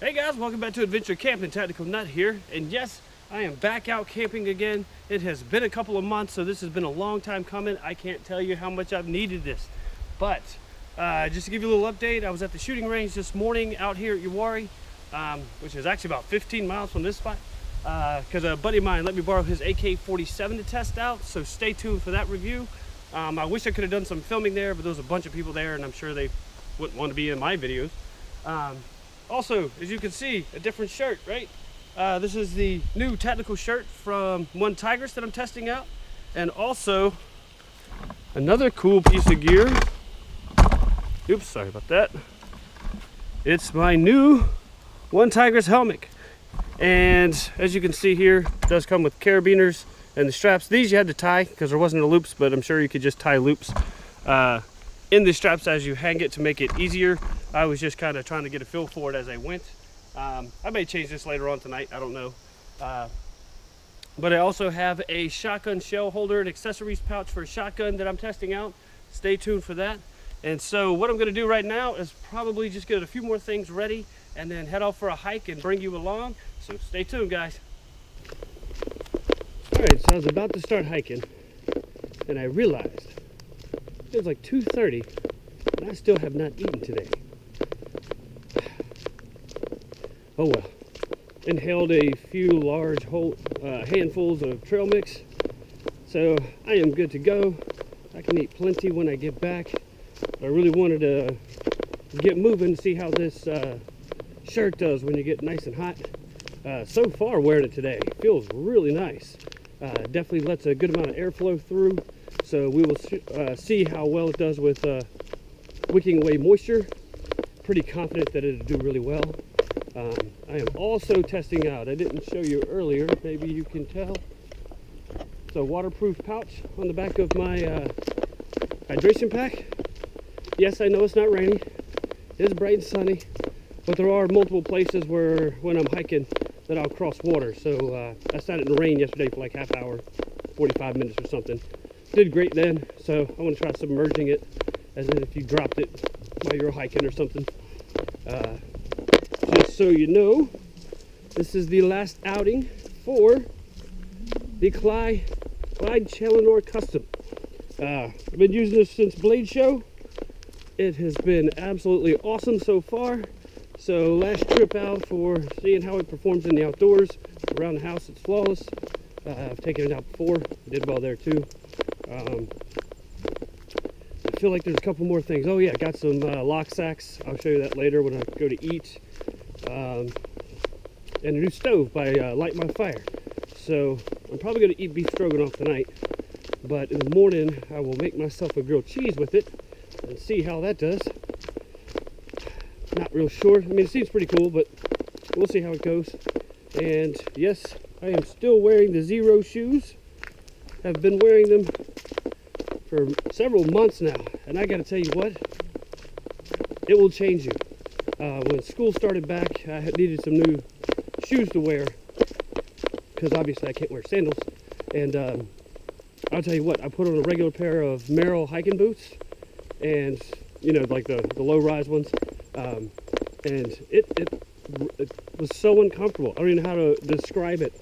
Hey guys, welcome back to Adventure Camping. Tactical Nut here, and yes, I am back out camping again. It has been a couple of months, so this has been a long time coming. I can't tell you how much I've needed this, but just to give you a little update, I was at the shooting range this morning out here at Uwharrie, which is actually about 15 miles from this spot, because a buddy of mine let me borrow his AK-47 to test out, so stay tuned for that review. I wish I could have done some filming there, but there was a bunch of people there, and I'm sure they wouldn't want to be in my videos. Also, as you can see, a different shirt, right? This is the new tactical shirt from OneTigris that I'm testing out. And also, another cool piece of gear. Oops, sorry about that. It's my new OneTigris helmet. And as you can see here, it does come with carabiners and the straps. These you had to tie because there wasn't a loops, but I'm sure you could just tie loops in the straps as you hang it to make it easier. I was just kind of trying to get a feel for it as I went. I may change this later on tonight, I don't know. But I also have a shotgun shell holder and accessories pouch for a shotgun that I'm testing out. Stay tuned for that. And so what I'm going to do right now is probably just get a few more things ready and then head off for a hike and bring you along. So stay tuned, guys. Alright, so I was about to start hiking and I realized it was like 2:30 and I still have not eaten today. Oh well. Inhaled a few large handfuls of trail mix, so I am good to go. I can eat plenty when I get back. I really wanted to get moving to see how this shirt does when you get nice and hot. So far wearing it today feels really nice. Definitely lets a good amount of airflow through, so we will see how well it does with wicking away moisture. Pretty confident that it'll do really well. I am also testing out, I didn't show you earlier, maybe you can tell, it's a waterproof pouch on the back of my hydration pack. Yes, I know it's not rainy, it's bright and sunny, but there are multiple places where when I'm hiking that I'll cross water. So I sat in the rain yesterday for like half hour, 45 minutes or something. Did great then, so I want to try submerging it as if you dropped it while you're hiking or something. Just so you know, this is the last outing for the Clyde Challenor Custom. I've been using this since Blade Show. It has been absolutely awesome so far. So last trip out for seeing how it performs in the outdoors. Around the house, it's flawless. I've taken it out before, did well there too. I feel like there's a couple more things. Oh yeah, I got some lock sacks. I'll show you that later when I go to eat. And a new stove by Light My Fire. So I'm probably going to eat beef stroganoff tonight, but in the morning I will make myself a grilled cheese with it and see how that does. Not real sure. I mean, it seems pretty cool, but we'll see how it goes. And yes, I am still wearing the Zero shoes. I've been wearing them for several months now, and I gotta tell you what, it will change you. When school started back, I needed some new shoes to wear because obviously I can't wear sandals. And I'll tell you what, I put on a regular pair of Merrell hiking boots, and you know, like the low-rise ones, and it was so uncomfortable. I don't even know how to describe it.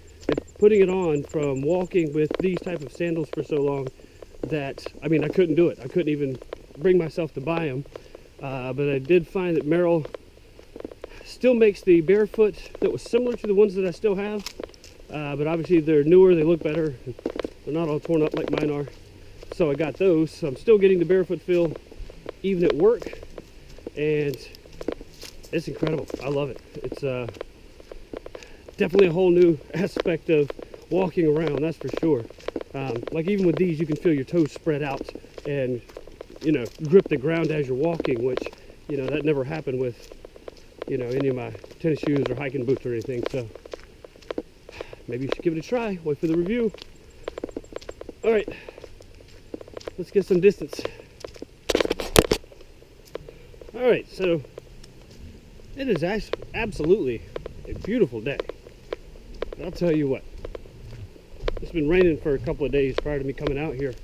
Putting it on from walking with these type of sandals for so long that, I mean, I couldn't do it. I couldn't even bring myself to buy them. But I did find that Merrell still makes the barefoot that was similar to the ones that I still have, but obviously they're newer, they look better, they're not all torn up like mine are. So I got those. So I'm still getting the barefoot feel even at work, and it's incredible. I love it. It's definitely a whole new aspect of walking around, that's for sure. Like even with these, you can feel your toes spread out and, you know, grip the ground as you're walking, which, you know, that never happened with, you know, any of my tennis shoes or hiking boots or anything. So maybe you should give it a try. Wait for the review. All right, let's get some distance. All right, so it is absolutely a beautiful day. I'll tell you what, it's been raining for a couple of days prior to me coming out here,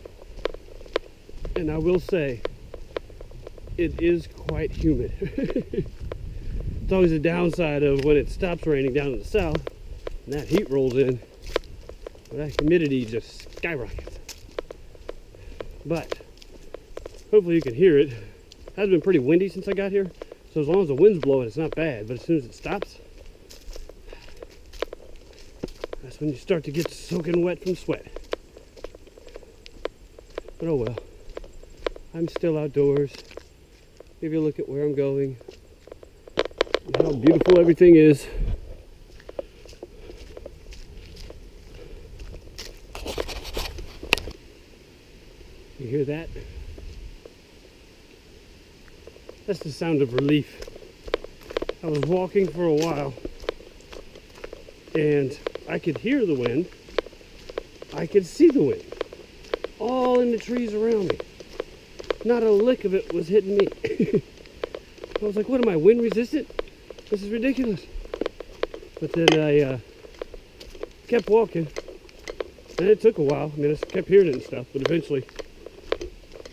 and I will say it is quite humid. It's always the downside of when it stops raining down in the south and that heat rolls in, well, that humidity just skyrockets. But hopefully you can hear it. It has been pretty windy since I got here, so as long as the wind's blowing, it's not bad. But as soon as it stops, that's when you start to get soaking wet from sweat. But oh well, I'm still outdoors. Give you a look at where I'm going and how beautiful everything is. You hear that? That's the sound of relief. I was walking for a while and I could hear the wind. I could see the wind. All in the trees around me. Not a lick of it was hitting me. I was like, what am I, wind resistant? This is ridiculous. But then I kept walking. And it took a while. I mean, I kept hearing it and stuff, but eventually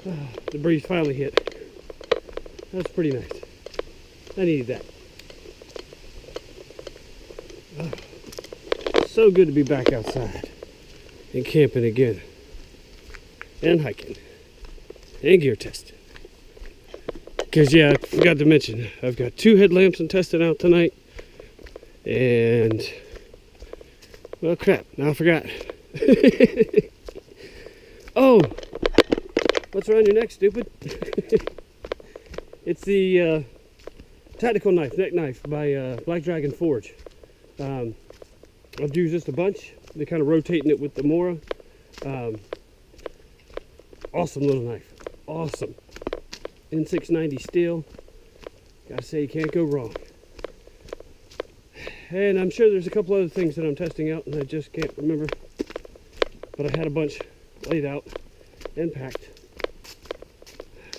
the breeze finally hit. That was pretty nice. I needed that. So good to be back outside and camping again. And hiking. And gear testing. Because, yeah, I forgot to mention, I've got 2 headlamps I'm testing out tonight. And, well, crap, now I forgot. Oh, what's around your neck, stupid? It's the tactical knife, neck knife by Black Dragon Forge. I've used just a bunch. They're kind of rotating it with the Mora. Awesome little knife. Awesome. N690 steel. Gotta say, you can't go wrong. And I'm sure there's a couple other things that I'm testing out and I just can't remember. But I had a bunch laid out and packed.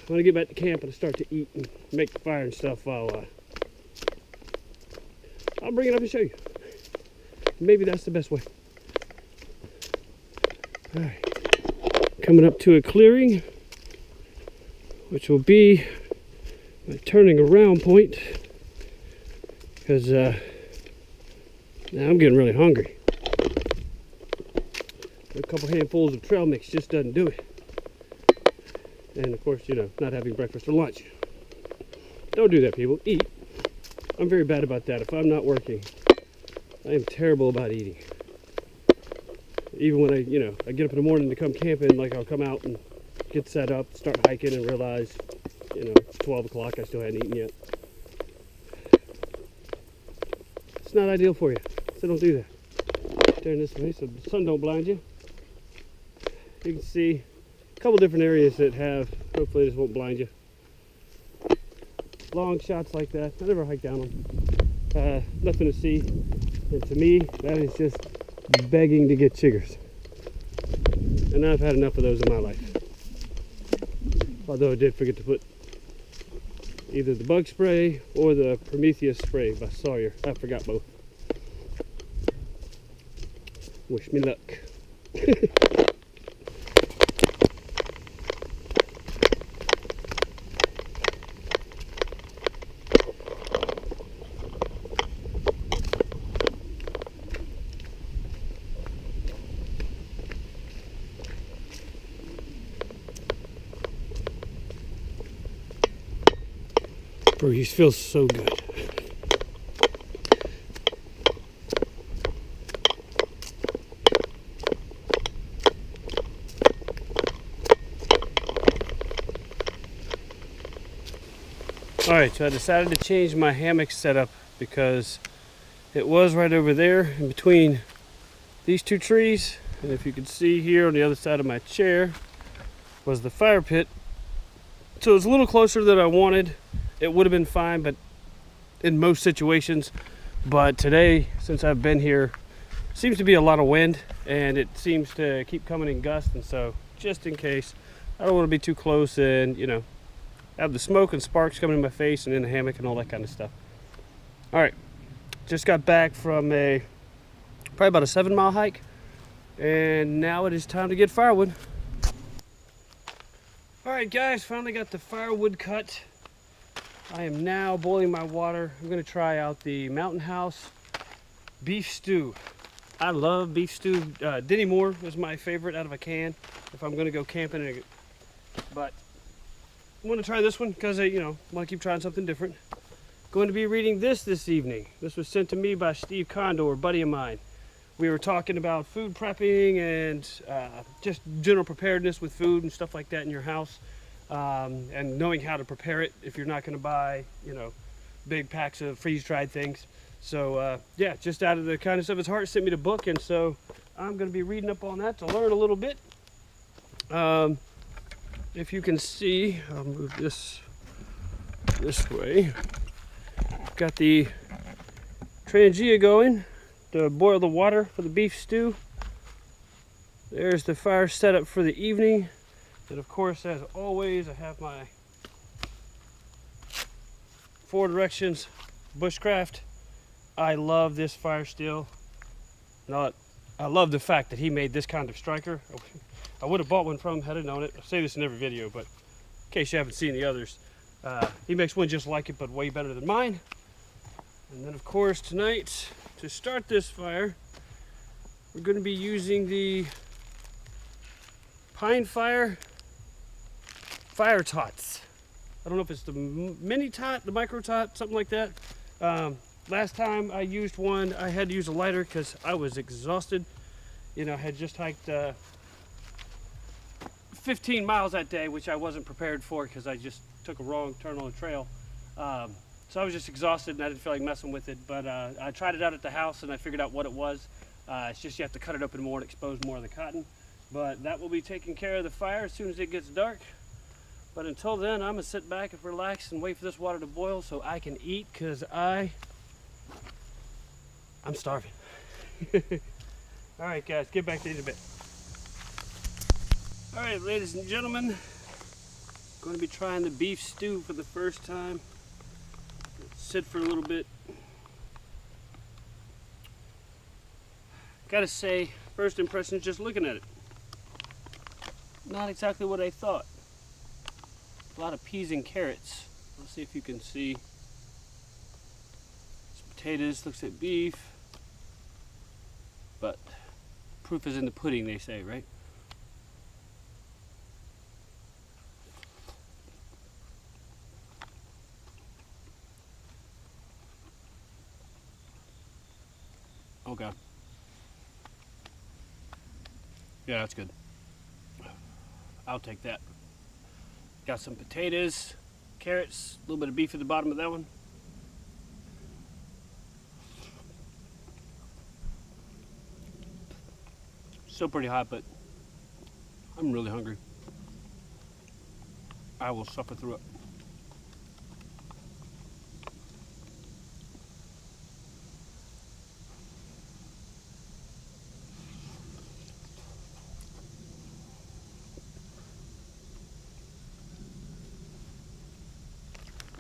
When I get back to camp and I start to eat and make the fire and stuff, I'll bring it up and show you. Maybe that's the best way. All right. Coming up to a clearing, which will be my turning around point, because now I'm getting really hungry. A couple handfuls of trail mix just doesn't do it. And of course, you know, not having breakfast or lunch. Don't do that, people. Eat. I'm very bad about that. If I'm not working, I am terrible about eating. Even when I get up in the morning to come camping, like I'll come out and get set up, start hiking and realize, it's 12 o'clock, I still hadn't eaten yet. It's not ideal for you, so don't do that. Turn this way so the sun don't blind you. You can see a couple different areas that have, hopefully this won't blind you. Long shots like that, I never hike down them. Nothing to see, and to me, that is just begging to get chiggers. And I've had enough of those in my life. Although I did forget to put either the bug spray or the Prometheus spray by Sawyer. I forgot both. Wish me luck. Breeze feels so good. Alright, so I decided to change my hammock setup because it was right over there in between these 2 trees. And if you can see here on the other side of my chair was the fire pit. So it was a little closer than I wanted. It would have been fine, but in most situations. But today, since I've been here, seems to be a lot of wind, and it seems to keep coming in gusts. And so, just in case, I don't want to be too close and, have the smoke and sparks coming in my face and in the hammock and all that kind of stuff. All right, just got back from probably about a 7-mile hike, and now it is time to get firewood. All right, guys, finally got the firewood cut. I am now boiling my water. I'm gonna try out the Mountain House beef stew. I love beef stew. Denny Moore was my favorite out of a can if I'm gonna go camping. But I'm gonna try this one because I, want to keep trying something different. Going to be reading this evening. This was sent to me by Steve Condor, a buddy of mine. We were talking about food prepping and just general preparedness with food and stuff like that in your house, and knowing how to prepare it if you're not going to buy, big packs of freeze-dried things. So yeah, just out of the kindness of his heart, sent me the book, and so I'm going to be reading up on that to learn a little bit. If you can see, I'll move this way. Got the Trangia going to boil the water for the beef stew. There's the fire setup for the evening. And of course, as always, I have my 4 Directions bushcraft. I love this fire steel. I love the fact that he made this kind of striker. I would have bought one from him had I known it. I say this in every video, but in case you haven't seen the others, he makes one just like it, but way better than mine. And then of course tonight, to start this fire, we're going to be using the Pine Fire fire tots. I don't know if it's the mini tot, the micro tot, something like that. Last time I used one, I had to use a lighter because I was exhausted. I had just hiked 15 miles that day, which I wasn't prepared for because I just took a wrong turn on the trail. So I was just exhausted and I didn't feel like messing with it, but I tried it out at the house and I figured out what it was. It's just you have to cut it open more and expose more of the cotton. But that will be taking care of the fire as soon as it gets dark. But until then, I'm gonna sit back and relax and wait for this water to boil so I can eat, because I'm starving. All right, guys, get back to eating a bit. All right, ladies and gentlemen, going to be trying the beef stew for the first time. Sit for a little bit. Gotta say, first impression, just looking at it, not exactly what I thought. A lot of peas and carrots. Let's see if you can see. Some potatoes, looks like beef. But proof is in the pudding, they say, right? Okay. Yeah, that's good. I'll take that. Got some potatoes, carrots, a little bit of beef at the bottom of that one. Still pretty hot, but I'm really hungry. I will suffer through it.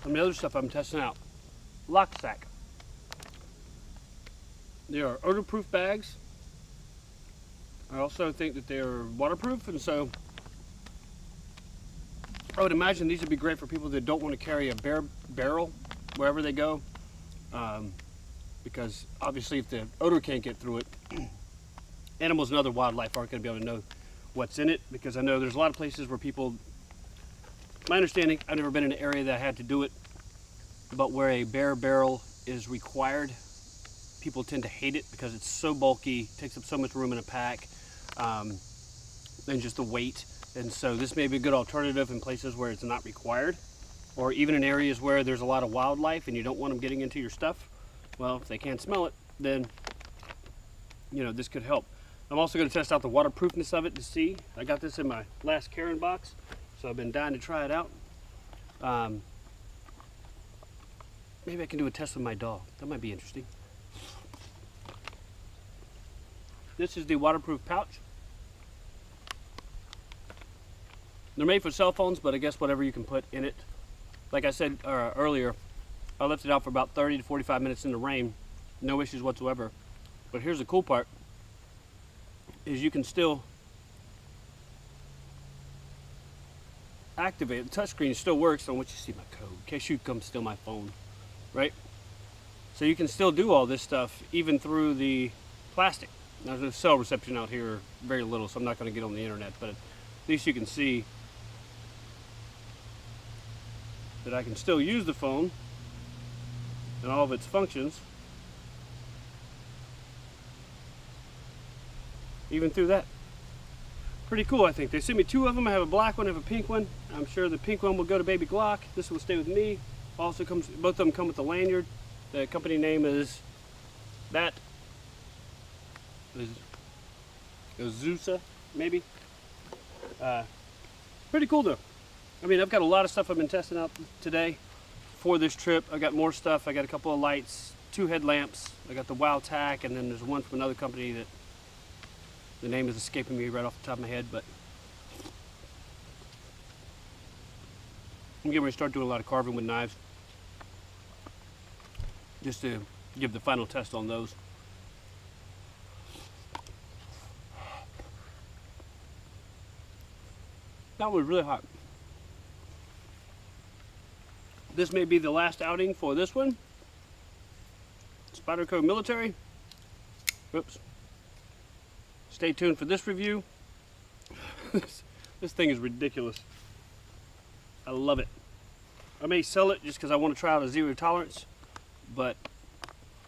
Some of the other stuff I'm testing out. WOWTAC. They are odor-proof bags. I also think that they're waterproof, and so I would imagine these would be great for people that don't want to carry a barrel wherever they go, because obviously if the odor can't get through it, animals and other wildlife aren't going to be able to know what's in it, because I know there's a lot of places where people, my understanding, I've never been in an area that had to do it, but where a bare barrel is required, people tend to hate it because it's so bulky, takes up so much room in a pack, and just the weight. And so this may be a good alternative in places where it's not required, or even in areas where there's a lot of wildlife and you don't want them getting into your stuff. Well, if they can't smell it, then this could help. I'm also going to test out the waterproofness of it to see. I got this in my last Karen box, so I've been dying to try it out. Maybe I can do a test with my dog. That might be interesting. This is the waterproof pouch. They're made for cell phones, but I guess whatever you can put in it. Like I said earlier, I left it out for about 30 to 45 minutes in the rain. No issues whatsoever. But here's the cool part, is you can still activate. The touchscreen still works. I want you to see my code in case you come steal my phone, right? So you can still do all this stuff even through the plastic. Now, there's cell reception out here, very little, so I'm not going to get on the internet, but at least you can see that I can still use the phone and all of its functions even through that. Pretty cool, I think. They sent me 2 of them. I have a black one, I have a pink one. I'm sure the pink one will go to baby Glock. This will stay with me. Also comes, both of them come with a lanyard. The company name is Azusa, maybe. Pretty cool though. I mean, I've got a lot of stuff I've been testing out today for this trip. I got more stuff. I got a couple of lights, 2 headlamps. I got the WOWTAC, and then there's one from another company that the name is escaping me right off the top of my head, but I'm getting ready to start doing a lot of carving with knives just to give the final test on those. That was really hot. This may be the last outing for this one. Spyderco Military. Oops. Stay tuned for this review. This thing is ridiculous. I love it. I may sell it just because I want to try out a 0 tolerance, but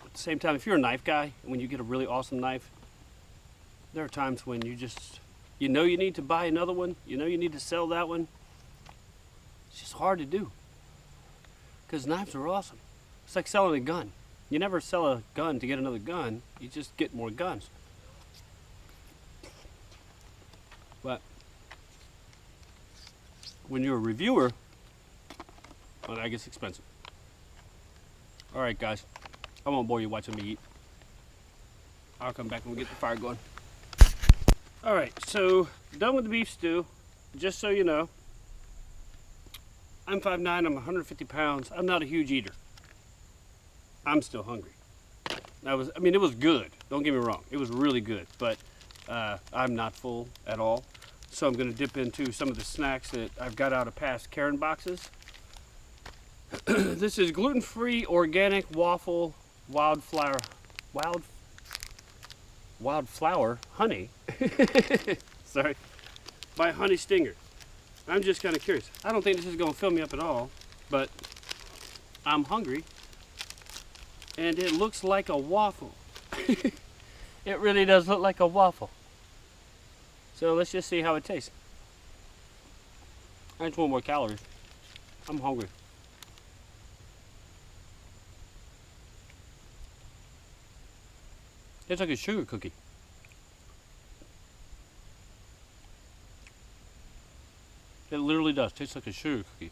at the same time, if you're a knife guy, and when you get a really awesome knife, there are times when you just, you know you need to buy another one, you know you need to sell that one. It's just hard to do because knives are awesome. It's like selling a gun. You never sell a gun to get another gun, you just get more guns. But when you're a reviewer, well, that gets expensive. All right, guys, I won't bore you watching me eat. I'll come back and we'll get the fire going. All right, so done with the beef stew. Just so you know, I'm 5'9", I'm 150 pounds. I'm not a huge eater. I'm still hungry. I mean, it was good. Don't get me wrong. It was really good, but I'm not full at all. So I'm gonna dip into some of the snacks that I've got out of past Karen boxes. This is gluten-free organic waffle wildflower honey. Sorry, by Honey Stinger. I'm just kind of curious. I don't think this is gonna fill me up at all, but I'm hungry and it looks like a waffle. It really does look like a waffle. So let's just see how it tastes. I just want more calories. I'm hungry. Tastes like a sugar cookie. It literally does. Tastes like a sugar cookie.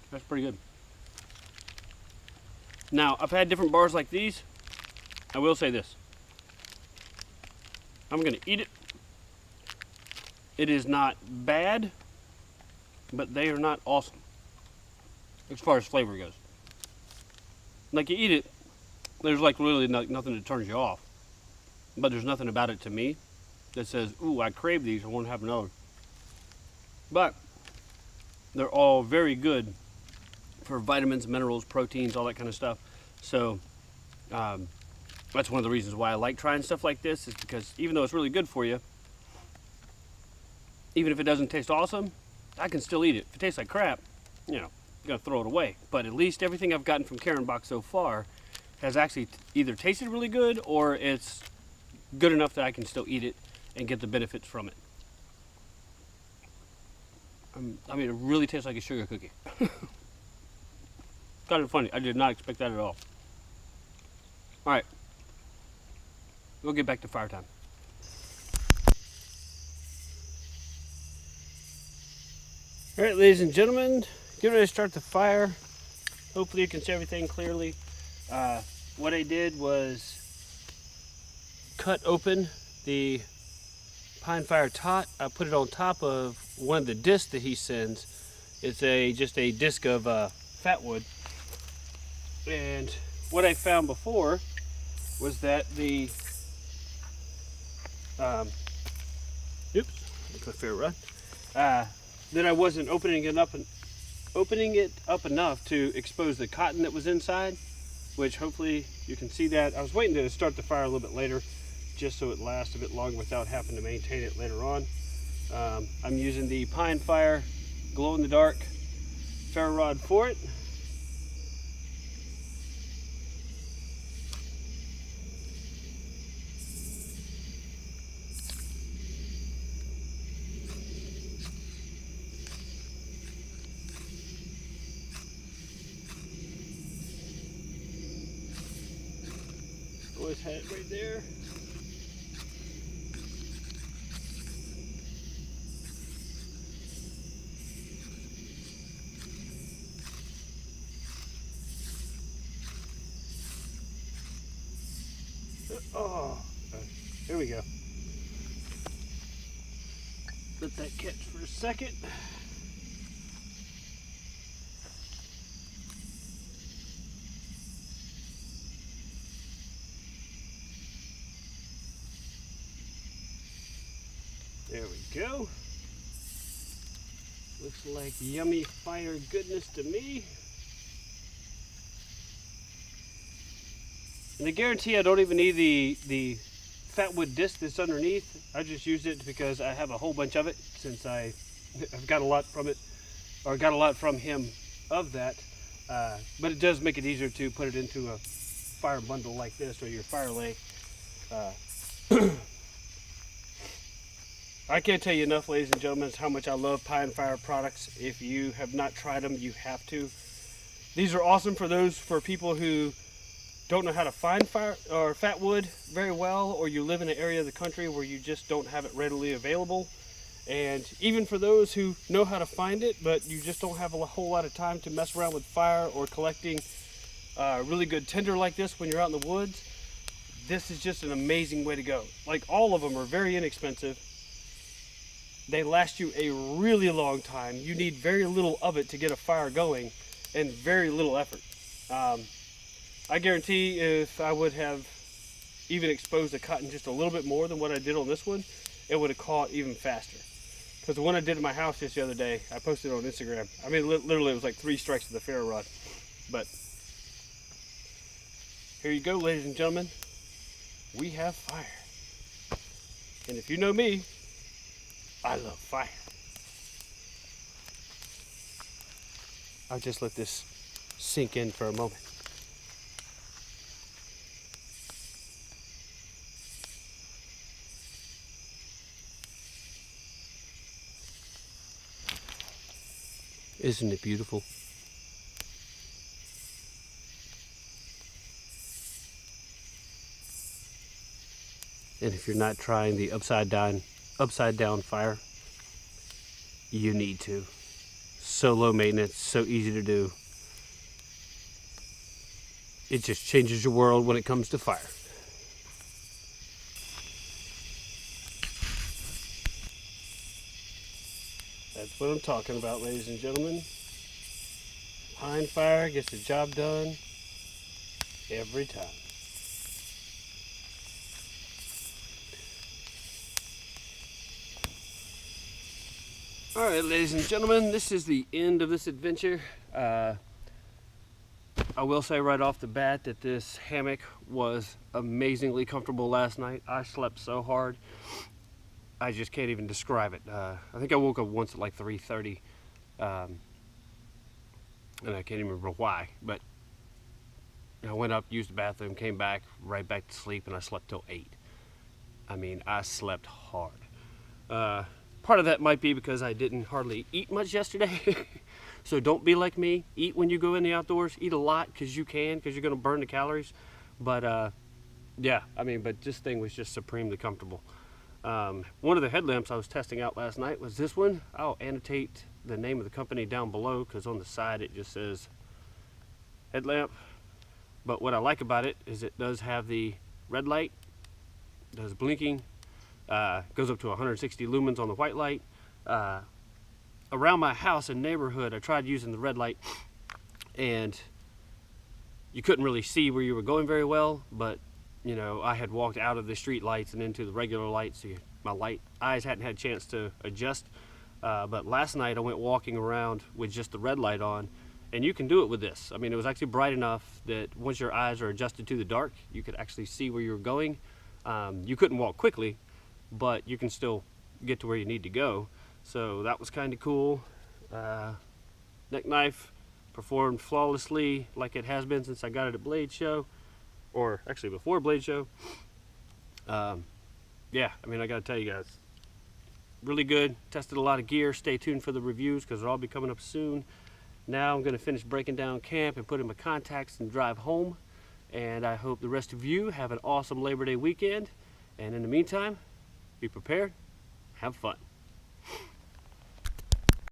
That's pretty good. Now, I've had different bars like these. I will say this. I'm gonna eat it. It is not bad, but they are not awesome as far as flavor goes. Like, you eat it, there's like really nothing that turns you off, but there's nothing about it to me that says, ooh, I crave these, I want to have another. But they're all very good for vitamins, minerals, proteins, all that kind of stuff. So that's one of the reasons why I like trying stuff like this, is because even though it's really good for you, even if it doesn't taste awesome, I can still eat it. If it tastes like crap, you know, I'm gonna throw it away. But at least everything I've gotten from Karen Box so far has actually either tasted really good or it's good enough that I can still eat it and get the benefits from it. I mean, it really tastes like a sugar cookie. Kind of funny. I did not expect that at all. All right, we'll get back to fire time. All right, ladies and gentlemen, get ready to start the fire. Hopefully you can see everything clearly. What I did was cut open the pine fire tot. I put it on top of one of the discs that he sends. It's just a disc of fat wood. And what I found before was that the oops, let me fair run. that I wasn't opening it up enough to expose the cotton that was inside, which hopefully you can see that. I was waiting to start the fire a little bit later, just so it lasts a bit longer without having to maintain it later on. I'm using the Pine Fire glow-in-the-dark ferro rod for it. Always had it right there. Oh, here we go. Let that catch for a second. There we go. Looks like yummy fire goodness to me. And I guarantee I don't even need the fat wood disc that's underneath. I just used it because I have a whole bunch of it, since I've got a lot from it, or got a lot from him of that. But it does make it easier to put it into a fire bundle like this, or your fire lay. I can't tell you enough, ladies and gentlemen, how much I love Pine Fire products. If you have not tried them, you have to. These are awesome for people who don't know how to find fire or fat wood very well, or you live in an area of the country where you just don't have it readily available. And even for those who know how to find it, but you just don't have a whole lot of time to mess around with fire or collecting really good tinder like this when you're out in the woods, this is just an amazing way to go. Like, all of them are very inexpensive. They last you a really long time. You need very little of it to get a fire going, and very little effort. I guarantee if I would have even exposed the cotton just a little bit more than what I did on this one, it would have caught even faster. Because the one I did in my house just the other day, I posted it on Instagram. I mean, literally it was like 3 strikes with the ferro rod. But here you go, ladies and gentlemen. We have fire. And if you know me, I love fire. I'll just let this sink in for a moment. Isn't it beautiful? And if you're not trying the upside down fire, you need to. So low maintenance, so easy to do. It just changes your world when it comes to fire. That's what I'm talking about, ladies and gentlemen. Pine Fire gets the job done every time. Alright, ladies and gentlemen, this is the end of this adventure. I will say right off the bat that this hammock was amazingly comfortable last night. I slept so hard, I just can't even describe it. I think I woke up once at like 3:30, and I can't even remember why, but I went up, used the bathroom, came back, right back to sleep, and I slept till 8. I mean, I slept hard. Part of that might be because I didn't hardly eat much yesterday. So don't be like me. Eat when you go in the outdoors. Eat a lot because you can, because you're going to burn the calories. But yeah, I mean, but this thing was just supremely comfortable. One of the headlamps I was testing out last night was this one. I'll annotate the name of the company down below because on the side it just says headlamp. But what I like about it is it does have the red light, does blinking, goes up to 160 lumens on the white light. Around my house and neighborhood, I tried using the red light and you couldn't really see where you were going very well, but you know, I had walked out of the street lights and into the regular lights, so my eyes hadn't had a chance to adjust. But last night I went walking around with just the red light on, and you can do it with this. I mean, it was actually bright enough that once your eyes are adjusted to the dark, you could actually see where you were going. You couldn't walk quickly, but you can still get to where you need to go. So that was kind of cool. Neck knife performed flawlessly like it has been since I got it at Blade Show, or actually before Blade Show. Yeah, I mean, I gotta tell you guys, really good. Tested a lot of gear. Stay tuned for the reviews because they'll all be coming up soon. Now I'm gonna finish breaking down camp and put in my contacts and drive home. And I hope the rest of you have an awesome Labor Day weekend. And in the meantime, be prepared, have fun.